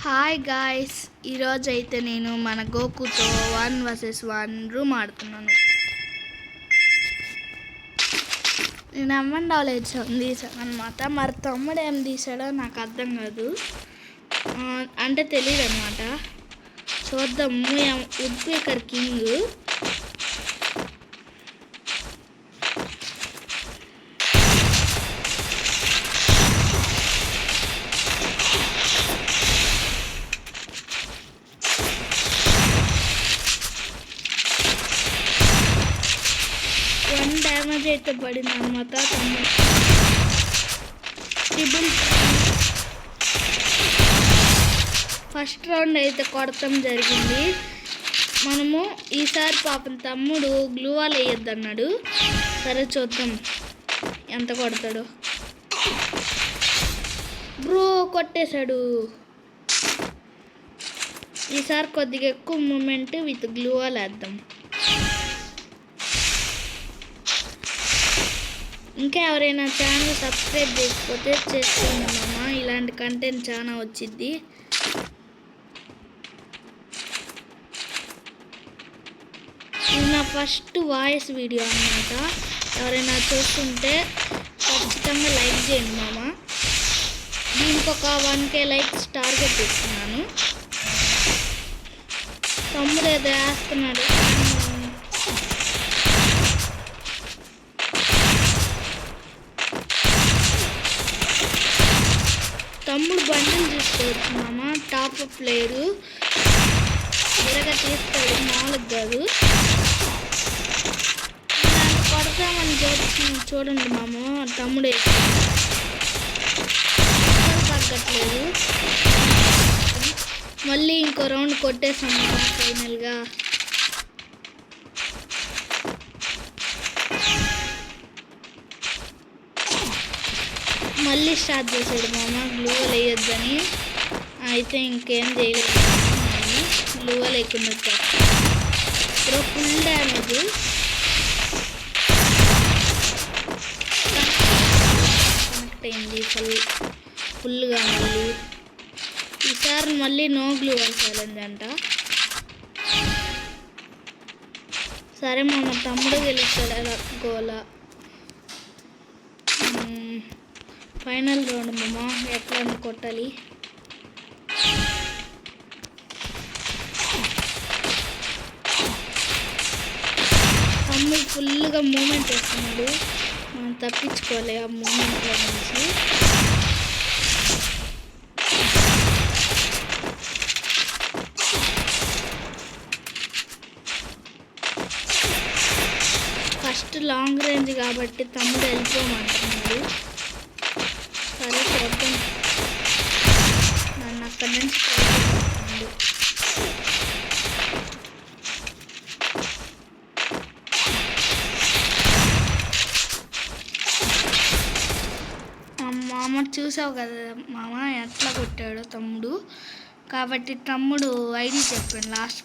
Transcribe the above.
Hi guys, ఈరోజు అయితే నేను మన గోకుతో 1 vs 1 రూమ్ ఆడుతున్నాను. నేను అమ్మన్ డౌలేజ్ తీసాను అనమాట. మరి తమ్ముడు ఏం తీసాడో నాకు అర్థం కాదు, అంటే తెలియదు అనమాట. చూద్దాము. ఉడ్పేకర్ కింగ్ డ్యామేజ్ అయితే పడింది అనమాట. ఫస్ట్ రౌండ్ అయితే కొడతాం జరిగింది. మనము ఈసారి పాపం తమ్ముడు గ్లూవాల్ వేయొద్దు అన్నాడు. సరే చూద్దాం ఎంత కొడతాడు. బ్రో కొట్టేశాడు. ఈసారి కొద్దిగా ఎక్కువ మూమెంట్ విత్ గ్లూవాల్ వేద్దాం. ఇంకా ఎవరైనా ఛానల్ సబ్స్క్రైబ్ చేయకపోతే చేసుకోండి మామ. ఇలాంటి కంటెంట్ చాలా వచ్చింది. ఇది నా ఫస్ట్ వాయిస్ వీడియో అన్నమాట. ఎవరైనా చూస్తుంటే ఖచ్చితంగా లైక్ చేయండి మామ. దీనికి ఒక 1K లైక్స్ టార్గెట్ ఇస్తున్నాను. తమ్ముడు ఏదో వేస్తున్నాడు. తమ్ముడు బండిల్ చూసుకోవచ్చు మామ. టాప్ ప్లేయరు ఎరగా తీస్తాడు, మామూలుగా కాదు. కొడతామని చూడండి మామ. తమ్ముడు తగ్గట్లేదు. మళ్ళీ ఇంకో రౌండ్ కొట్టేసాం ఫైనల్గా. మళ్ళీ స్టార్ట్ చేశాడు మామ గ్లూవాల్ వేయొద్దని. అయితే ఇంకేం చేయలేదు, గ్లూవాల్ వేయకుండా వచ్చాడు. ఇప్పుడు ఫుల్ డ్యామేజ్. కనెక్ట్ అయింది ఫుల్గా. మళ్ళీ ఈసారి మళ్ళీ నో గ్లూవాల్ ఛాలెంజ్ అంట. సరే మామ, తమ్ముడు గెలుస్తాడు గోలా. ఫైనల్ రౌండ్ మామ, ఎట్లా కొట్టాలి. తమ్ముడు ఫుల్గా మూమెంట్ వేస్తున్నాడు. మనం తప్పించుకోవాలి ఆ మూమెంట్లో నుంచి. ఫస్ట్ లాంగ్ రేంజ్ కాబట్టి తమ్ముడు వెళ్ళిపోమంటున్నాడు. సరే చూద్దాం. నన్ను అక్కడి నుంచి మామ చూసావు కదా మామ ఎట్లా కొట్టాడో తమ్ముడు. కాబట్టి తమ్ముడు ఐడి చెప్పాను లాస్ట్